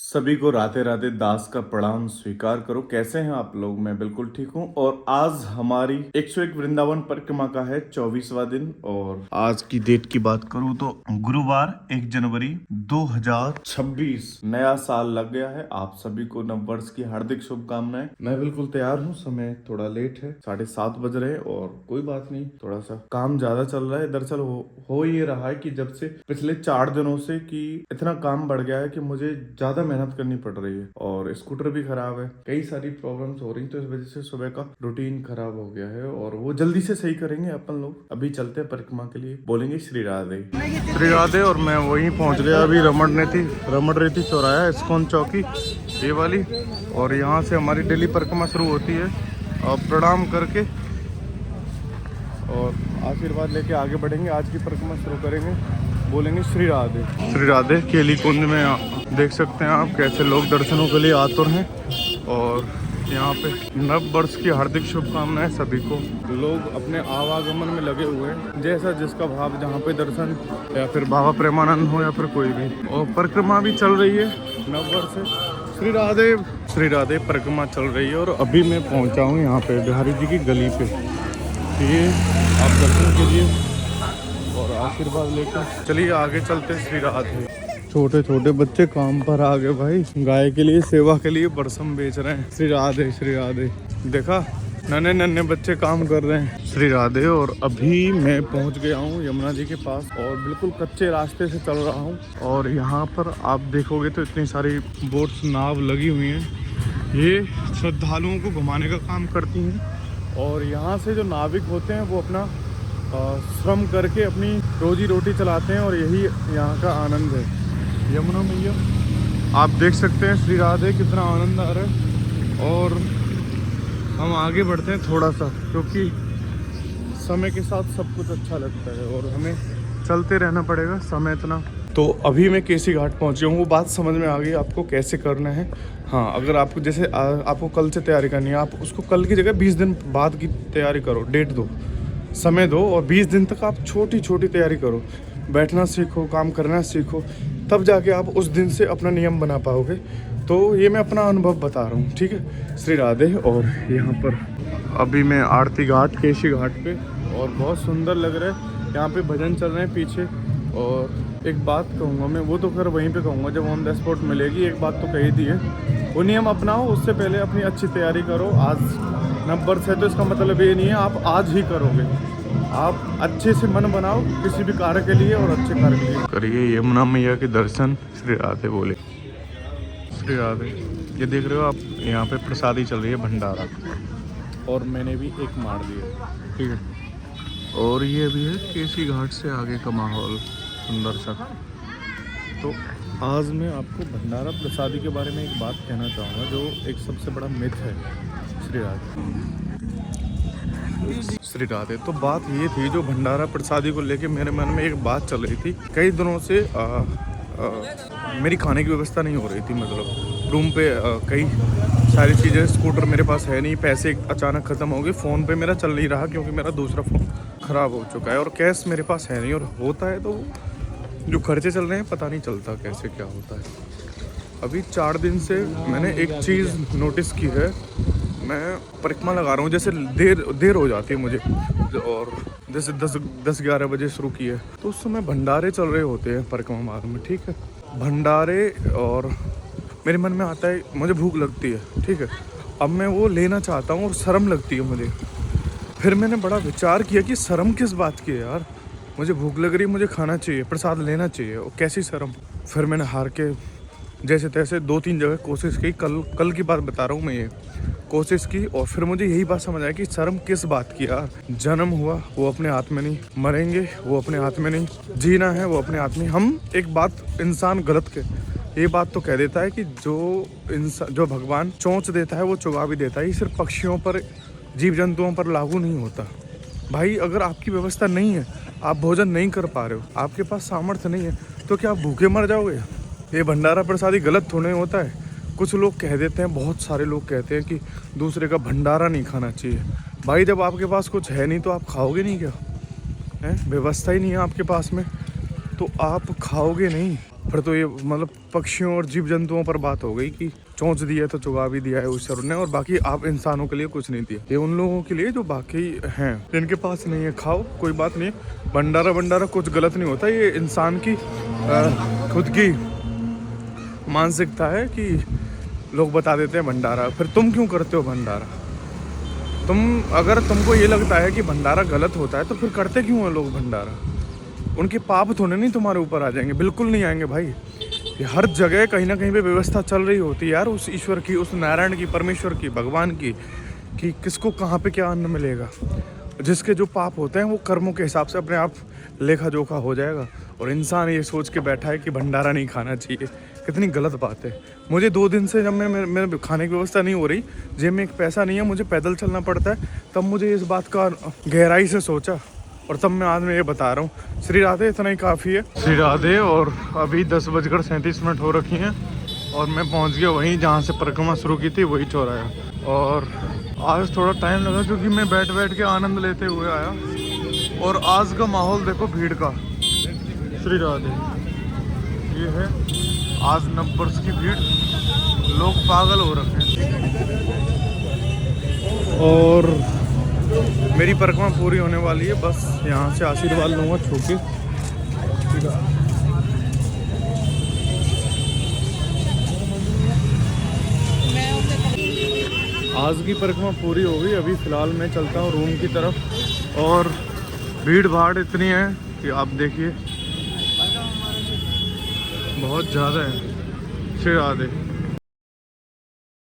सभी को राधे राधे दास का प्रणाम स्वीकार करो। कैसे हैं आप लोग? मैं बिल्कुल ठीक हूं। और आज हमारी 101 वृंदावन परिक्रमा का है 24वां दिन। और आज की डेट की बात करूं तो गुरुवार 1 जनवरी 2026 नया साल लग गया है। आप सभी को नव वर्ष की हार्दिक शुभकामनाएं। मैं बिल्कुल तैयार हूं। समय थोड़ा लेट है, 7:30 बज रहे हैं और कोई बात नहीं, थोड़ा सा काम ज्यादा चल रहा है। दरअसल हो ये रहा है कि जब से पिछले 4 दिनों से कि इतना काम बढ़ गया है कि मुझे ज्यादा मेहनत करनी पड़ रही है और स्कूटर भी खराब है, कई सारी प्रॉब्लम्स हो रही, तो इस वजह से सुबह का रूटीन खराब हो गया है और वो जल्दी से सही करेंगे अपन लोग। अभी चलते हैं परिक्रमा के लिए, बोलेंगे श्री राधे श्री राधे। और मैं वहीं पहुंच गया अभी। रमण रही थी चौराया इस्कॉन चौकी ये वाली, और यहाँ से हमारी डेली परिक्रमा शुरू होती है। और प्रणाम करके और आशीर्वाद लेके आगे बढ़ेंगे। आज की परिक्रमा शुरू करेंगे, बोलेंगे श्री राधे श्री राधे। केली कुंज में देख सकते हैं आप कैसे लोग दर्शनों के लिए आतुर हैं। और यहाँ पे नव वर्ष की हार्दिक शुभकामनाएं सभी को। लोग अपने आवागमन में लगे हुए हैं, जैसा जिसका भाव, जहाँ पे दर्शन या फिर बाबा प्रेमानंद हो या फिर कोई भी। और परिक्रमा भी चल रही है नव वर्ष से। श्री राधे परिक्रमा चल रही है। और अभी मैं पहुँचा हूँ यहाँ पे बिहारी जी की गली पे। ये आप दर्शन कीजिए और आशीर्वाद लेकर चलिए आगे चलते। श्री राधे। छोटे छोटे बच्चे काम पर आ गए भाई, गाय के लिए सेवा के लिए बरसम बेच रहे हैं। श्री राधे श्री राधे। देखा, नन्हे नन्हे बच्चे काम कर रहे हैं। श्री राधे। और अभी मैं पहुंच गया हूं यमुना जी के पास और बिल्कुल कच्चे रास्ते से चल रहा हूं। और यहाँ पर आप देखोगे तो इतनी सारी बोट्स, नाव लगी हुई हैं। ये श्रद्धालुओं को घुमाने का काम करती हैं। और यहाँ से जो नाविक होते हैं वो अपना श्रम करके अपनी रोजी रोटी चलाते हैं और यही यहाँ का आनंद है। यमुना मैया आप देख सकते हैं। श्री राधे, कितना आनंद आ रहा है। और हम आगे बढ़ते हैं थोड़ा सा, क्योंकि समय के साथ सब कुछ अच्छा लगता है और हमें चलते रहना पड़ेगा। समय इतना तो अभी मैं केसी घाट पहुँच गया हूँ। वो बात समझ में आ गई आपको कैसे करना है। हाँ, अगर आपको जैसे आपको कल से तैयारी करनी है, आप उसको कल की जगह 20 दिन बाद की तैयारी करो। डेट दो, समय दो और 20 दिन तक आप छोटी छोटी तैयारी करो। बैठना सीखो, काम करना सीखो, तब जाके आप उस दिन से अपना नियम बना पाओगे। तो ये मैं अपना अनुभव बता रहा हूँ, ठीक है। श्री राधे। और यहाँ पर अभी मैं आरती घाट, केसी घाट पे, और बहुत सुंदर लग रहा है। यहाँ पे भजन चल रहे हैं पीछे। और एक बात कहूँगा मैं, वो तो फिर वहीं पे कहूँगा जब ऑन द स्पॉट मिलेगी। एक बात तो कही दी है, वो नियम अपनाओ। उससे पहले अपनी अच्छी तैयारी करो। आज नव वर्ष है तो इसका मतलब ये नहीं है आप आज ही करोगे। आप अच्छे से मन बनाओ किसी भी कार्य के लिए और अच्छे कार्य के लिए करिए। यमुना मैया के दर्शन। श्री राधे बोले। श्री राधे। ये देख रहे हो आप, यहाँ पे प्रसादी चल रही है, भंडारा। और मैंने भी एक मार दिया, ठीक है। और ये भी है केसी घाट से आगे का माहौल, सुंदर सा। तो आज मैं आपको भंडारा प्रसादी के बारे में एक बात कहना चाहूँगा, जो एक सबसे बड़ा मिथ है। श्री राधे श्री राधे। तो बात ये थी, जो भंडारा प्रसादी को लेके मेरे मन में एक बात चल रही थी कई दिनों से। मेरी खाने की व्यवस्था नहीं हो रही थी, मतलब रूम पे कई सारी चीज़ें, स्कूटर मेरे पास है नहीं, पैसे अचानक ख़त्म हो गए, फ़ोन पे मेरा चल नहीं रहा क्योंकि मेरा दूसरा फ़ोन ख़राब हो चुका है, और कैश मेरे पास है नहीं। और होता है तो जो खर्चे चल रहे हैं पता नहीं चलता कैसे क्या होता है। अभी 4 दिन से मैंने एक चीज़ नोटिस की है। मैं परिक्रमा लगा रहा हूँ, जैसे देर हो जाती है मुझे, और जैसे 10-11 बजे शुरू की है तो उस समय भंडारे चल रहे होते हैं परिक्रमा मार्ग में, ठीक है। भंडारे, और मेरे मन में आता है मुझे भूख लगती है, ठीक है। अब मैं वो लेना चाहता हूँ और शर्म लगती है मुझे। फिर मैंने बड़ा विचार किया कि शर्म किस बात की है यार, मुझे भूख लग रही है, मुझे खाना चाहिए, प्रसाद लेना चाहिए, और कैसी शर्म। फिर मैंने हार के जैसे तैसे 2-3 जगह कोशिश की। कल की बात बता रहा हूँ मैं, ये कोशिश की। और फिर मुझे यही बात समझ आया कि शर्म किस बात की यार। जन्म हुआ वो अपने हाथ में नहीं, मरेंगे वो अपने हाथ में नहीं, जीना है वो अपने हाथ में। हम एक बात, इंसान गलत के ये बात तो कह देता है कि जो भगवान चोंच देता है वो चुगा भी देता है। ये सिर्फ पक्षियों पर, जीव जंतुओं पर लागू नहीं होता भाई। अगर आपकी व्यवस्था नहीं है, आप भोजन नहीं कर पा रहे हो, आपके पास सामर्थ्य नहीं है, तो क्या आप भूखे मर जाओगे? ये भंडारा प्रसादी गलत थोड़े होता है। कुछ लोग कह देते हैं, बहुत सारे लोग कहते हैं कि दूसरे का भंडारा नहीं खाना चाहिए। भाई जब आपके पास कुछ है नहीं तो आप खाओगे नहीं क्या? है व्यवस्था ही नहीं है आपके पास में तो आप खाओगे नहीं। फिर तो ये मतलब पक्षियों और जीव जंतुओं पर बात हो गई कि चोंच दिया तो चुगा भी दिया है ईश्वर ने, और बाकी आप इंसानों के लिए कुछ नहीं दिया। ये उन लोगों के लिए जो बाकी हैं, जिनके पास नहीं है, खाओ कोई बात नहीं। भंडारा कुछ गलत नहीं होता, ये इंसान की खुद की मानसिकता है कि लोग बता देते हैं भंडारा। फिर तुम क्यों करते हो भंडारा? अगर तुमको ये लगता है कि भंडारा गलत होता है तो फिर करते क्यों हैं लोग भंडारा? उनके पाप थोड़े नहीं तुम्हारे ऊपर आ जाएंगे, बिल्कुल नहीं आएंगे भाई। ये हर जगह कहीं ना कहीं पे व्यवस्था चल रही होती है यार, उस ईश्वर की, उस नारायण की, परमेश्वर की, भगवान की, कि किसको कहाँ पे क्या अन्न मिलेगा। जिसके जो पाप होते हैं वो कर्मों के हिसाब से अपने आप लेखा जोखा हो जाएगा। और इंसान ये सोच के बैठा है कि भंडारा नहीं खाना चाहिए, कितनी गलत बात है। मुझे 2 दिन से जब मेरे खाने की व्यवस्था नहीं हो रही, जेब में एक पैसा नहीं है, मुझे पैदल चलना पड़ता है, तब मुझे इस बात का गहराई से सोचा और तब मैं आज ये बता रहा हूँ। श्री राधे, इतना ही काफ़ी है। श्री राधे। और अभी 10:37 हो रखी हैं और मैं पहुँच गया वहीं जहाँ से परिक्रमा शुरू की थी, वही चौराहा। और आज थोड़ा टाइम लगा क्योंकि मैं बैठ के आनंद लेते हुए आया। और आज का माहौल देखो भीड़ का। श्री राधे। ये है आज नववर्ष की भीड़, लोग पागल हो रखे हैं। और मेरी परिक्रमा पूरी होने वाली है, बस यहाँ से आशीर्वाद लूँगा छू के। आज की परिक्रमा पूरी हो गई। अभी फ़िलहाल मैं चलता हूँ रूम की तरफ। और भीड़ भाड़ इतनी है कि आप देखिए, बहुत ज़्यादा है। श्री राधे।